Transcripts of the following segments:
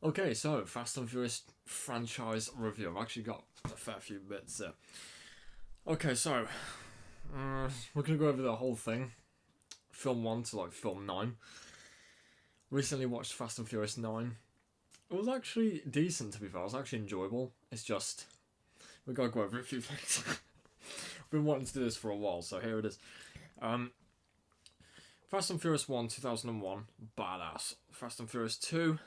Okay, so Fast and Furious franchise review. I've actually got a fair few bits there. Okay, so we're gonna go over the whole thing, film 1 to like film 9. Recently watched Fast and Furious 9. It was actually decent, to be fair. It was actually enjoyable. It's just we gotta go over a few things. I've been wanting to do this for a while, so here it is. Fast and Furious 1, 2001, badass. Fast and Furious 2,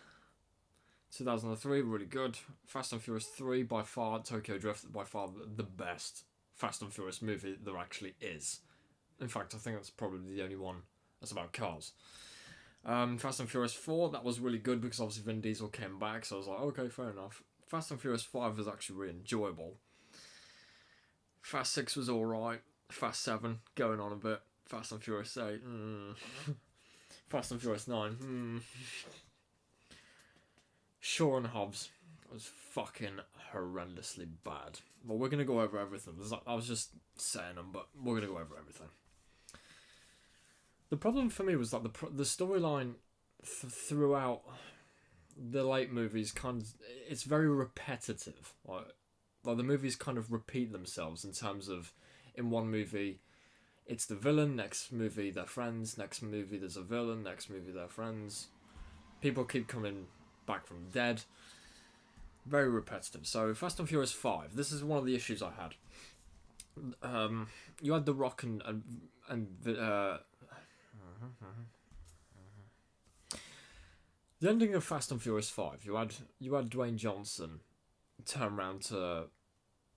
2003, really good. Fast and Furious 3, by far, Tokyo Drift, by far the best Fast and Furious movie there actually is. In fact, I think that's probably the only one that's about cars. Fast and Furious 4, that was really good because obviously Vin Diesel came back, so I was like, okay, fair enough. Fast and Furious 5 was actually really enjoyable. Fast 6 was alright. Fast 7, going on a bit. Fast and Furious 8, Fast and Furious 9, Shaw and Hobbs was fucking horrendously bad. Well, we're going to go over everything. I was just saying them, but we're going to go over everything. The problem for me was that the storyline throughout the late movies it's very repetitive. Like the movies kind of repeat themselves in terms of, in one movie it's the villain, next movie they're friends, next movie there's a villain, next movie they're friends. People keep coming back from the dead. Very repetitive. So Fast and Furious 5, this is one of the issues I had. You had The Rock and the ending of Fast and Furious 5. You had Dwayne Johnson turn around to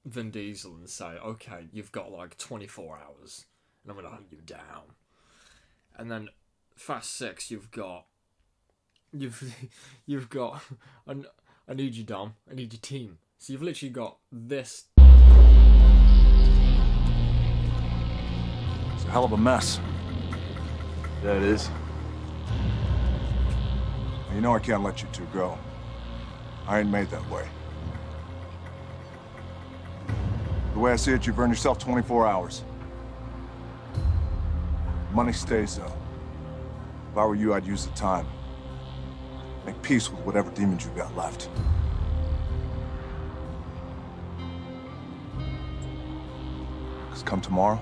Vin Diesel and say, "Okay, you've got like 24 hours, and I'm gonna hunt you down." And then Fast 6, you've got I need you, Dom. I need your team. So you've literally got this. It's a hell of a mess. Yeah, it is. You know I can't let you two go. I ain't made that way. The way I see it, you've earned yourself 24 hours. Money stays, though. If I were you, I'd use the time. Make peace with whatever demons you've got left. Because come tomorrow,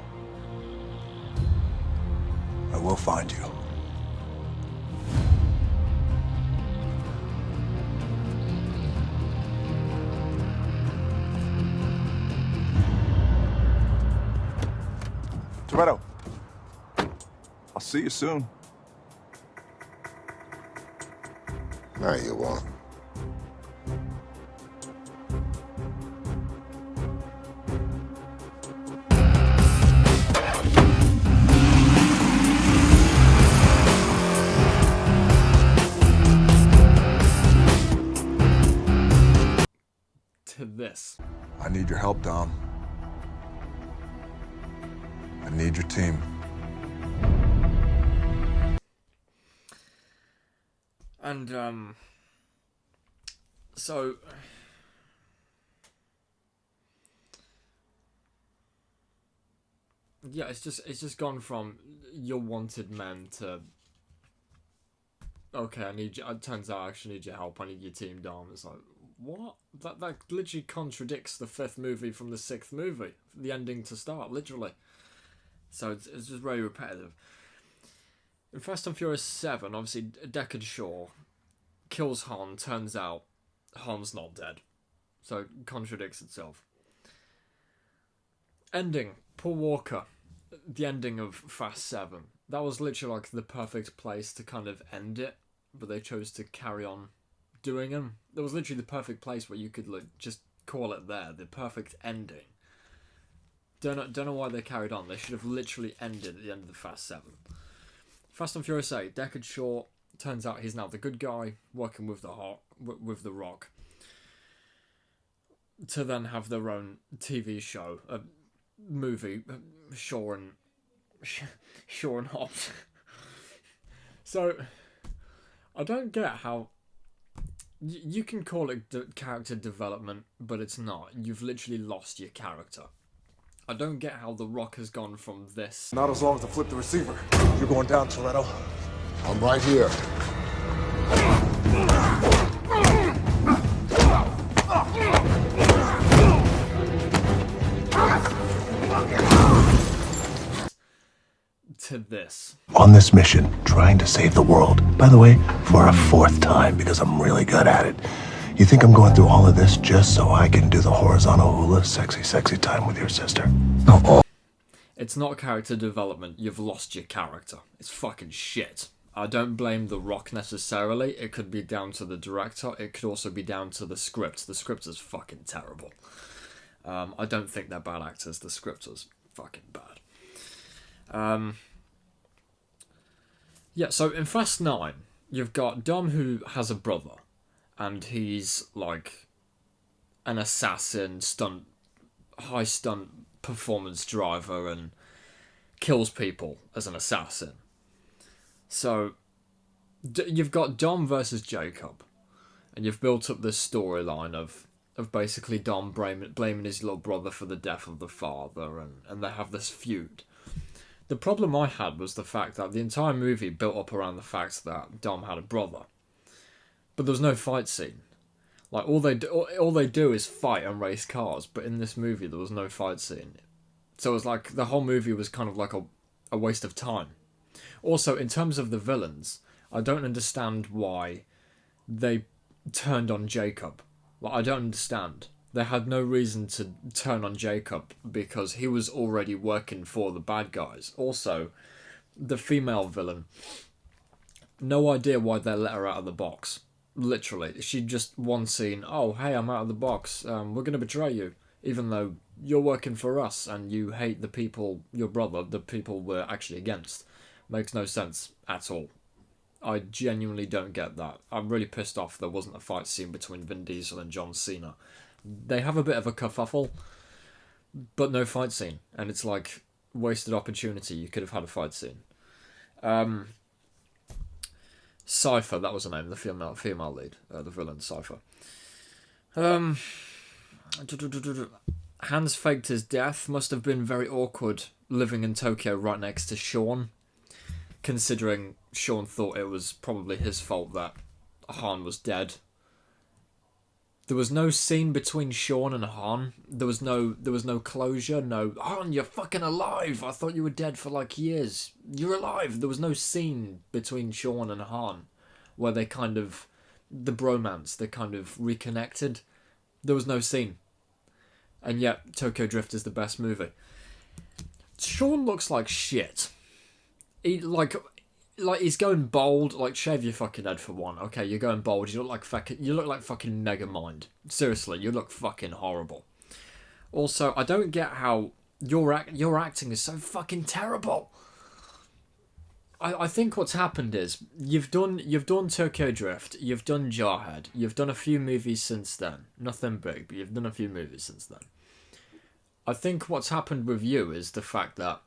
I will find you. Toretto, I'll see you soon. No, you won't. To this. I need your help, Dom. I need your team. And so yeah, it's just gone from you're wanted men to, okay, I need you. It turns out I actually need your help. I need your team, Dom. It's like, what? That literally contradicts the 5th movie from the 6th movie. The ending to start, literally. So it's just very repetitive. In Fast and Furious 7, obviously Deckard Shaw kills Han. Turns out Han's not dead. So it contradicts itself. Ending. Paul Walker. The ending of Fast 7. That was literally like the perfect place to kind of end it. But they chose to carry on doing them. That was literally the perfect place where you could just call it there. The perfect ending. Don't know why they carried on. They should have literally ended at the end of the Fast 7. Fast and Furious 8. Deckard Shaw. Turns out he's now the good guy, working with the Rock, to then have their own TV show, a movie, Shaw and Hobbs. So I don't get how you can call it character development, but it's not. You've literally lost your character. I don't get how The Rock has gone from this. Not as long as I flip the receiver. You're going down, Toretto. I'm right here. to this. On this mission, trying to save the world. By the way, for a 4th time, because I'm really good at it. You think I'm going through all of this just so I can do the horizontal hula sexy, sexy time with your sister? Oh, It's not character development. You've lost your character. It's fucking shit. I don't blame The Rock necessarily. It could be down to the director. It could also be down to the script. The script is fucking terrible. I don't think they're bad actors. The script was fucking bad. Yeah, so in Fast 9, you've got Dom who has a brother. And he's like an assassin, high stunt performance driver and kills people as an assassin. So you've got Dom versus Jacob, and you've built up this storyline of basically Dom blaming his little brother for the death of the father, and they have this feud. The problem I had was the fact that the entire movie built up around the fact that Dom had a brother, but there was no fight scene. Like all they do is fight and race cars, but in this movie there was no fight scene. So it was like the whole movie was kind of like a waste of time. Also, in terms of the villains, I don't understand why they turned on Jacob. Like, I don't understand. They had no reason to turn on Jacob because he was already working for the bad guys. Also, the female villain, no idea why they let her out of the box. Literally, she just one scene, oh, hey, I'm out of the box, we're going to betray you, even though you're working for us and you hate the people, your brother, the people we're actually against. Makes no sense at all. I genuinely don't get that. I'm really pissed off there wasn't a fight scene between Vin Diesel and John Cena. They have a bit of a kerfuffle, but no fight scene. And it's like, wasted opportunity. You could have had a fight scene. Cypher, that was her name, the female lead, the villain, Cypher. Hans faked his death. Must have been very awkward living in Tokyo right next to Sean, considering Sean thought it was probably his fault that Han was dead. There was no scene between Sean and Han. There was no closure. No, Han, you're fucking alive. I thought you were dead for like years. You're alive. There was no scene between Sean and Han where they kind of, the bromance, they kind of reconnected. There was no scene. And yet, Tokyo Drift is the best movie. Sean looks like shit. He like he's going bold. Like, shave your fucking head for one. Okay, you're going bold. You look like fucking Megamind. Seriously, you look fucking horrible. Also, I don't get how your acting is so fucking terrible. I think what's happened is you've done Tokyo Drift, you've done Jarhead, you've done a few movies since then. Nothing big, but you've done a few movies since then. I think what's happened with you is the fact that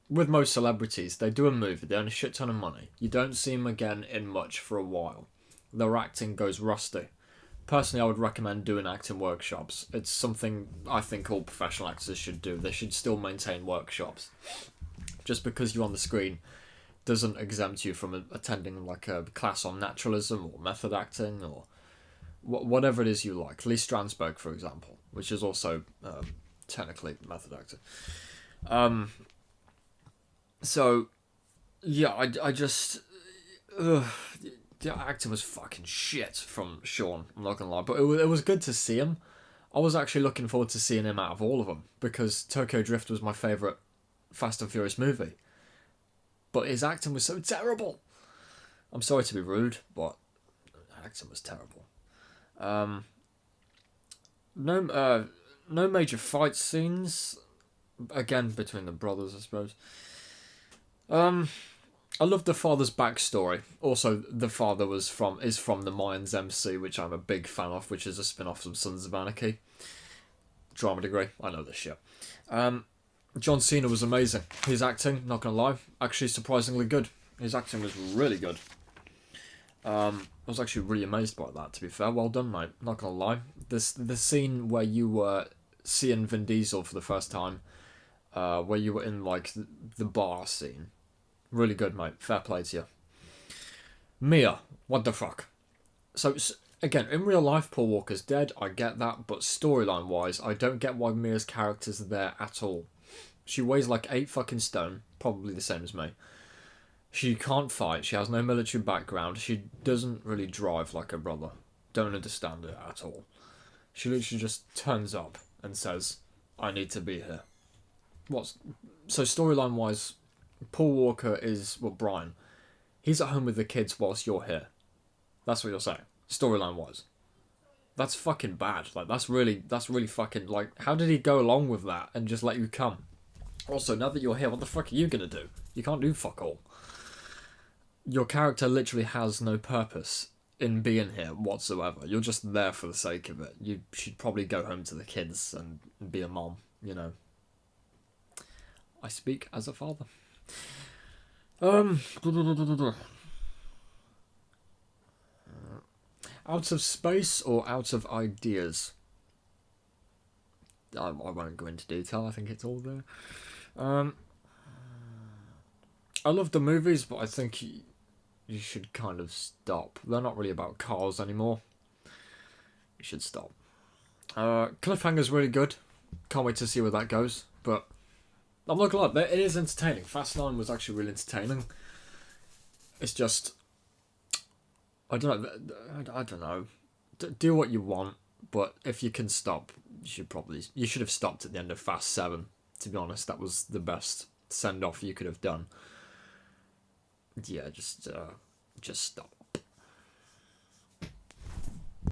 with most celebrities, they do a movie, they earn a shit ton of money. You don't see them again in much for a while. Their acting goes rusty. Personally, I would recommend doing acting workshops. It's something I think all professional actors should do. They should still maintain workshops. Just because you're on the screen doesn't exempt you from attending like a class on naturalism or method acting or whatever it is you like. Lee Strasberg, for example, which is also technically method actor. So, yeah, I just... the acting was fucking shit from Sean, I'm not gonna lie. But it was good to see him. I was actually looking forward to seeing him out of all of them, because Tokyo Drift was my favourite Fast and Furious movie. But his acting was so terrible. I'm sorry to be rude, but acting was terrible. No major fight scenes. Again, between the brothers, I suppose. I love the father's backstory. Also, the father is from the Mayans MC, which I'm a big fan of, which is a spin-off from Sons of Anarchy. Drama degree, I know this shit. John Cena was amazing. His acting, not gonna lie, actually surprisingly good. His acting was really good. I was actually really amazed by that, to be fair. Well done, mate. Not gonna lie. The scene where you were seeing Vin Diesel for the first time, where you were in like the bar scene. Really good, mate. Fair play to you. Mia, what the fuck? So, again, in real life, Paul Walker's dead. I get that. But storyline-wise, I don't get why Mia's character's there at all. She weighs like 8 fucking stone, probably the same as me. She can't fight, she has no military background, she doesn't really drive like her brother. Don't understand it at all. She literally just turns up and says, I need to be here. So storyline wise, Paul Walker is, well, Brian. He's at home with the kids whilst you're here. That's what you're saying. Storyline wise. That's fucking bad. Like, that's really fucking, like, how did he go along with that and just let you come? Also, now that you're here, what the fuck are you gonna do? You can't do fuck all. Your character literally has no purpose in being here whatsoever. You're just there for the sake of it. You should probably go home to the kids and be a mom, you know. I speak as a father. Out of space or out of ideas? I won't go into detail, I think it's all there. I love the movies, but I think you should kind of stop. They're not really about cars anymore. You should stop. Cliffhanger's really good. Can't wait to see where that goes. But I'm not gonna lie, it is entertaining. Fast 9 was actually really entertaining. It's just, I don't know. Do what you want, but if you can stop, you should have stopped at the end of Fast 7. To be honest, that was the best send off you could have done. Yeah, just stop.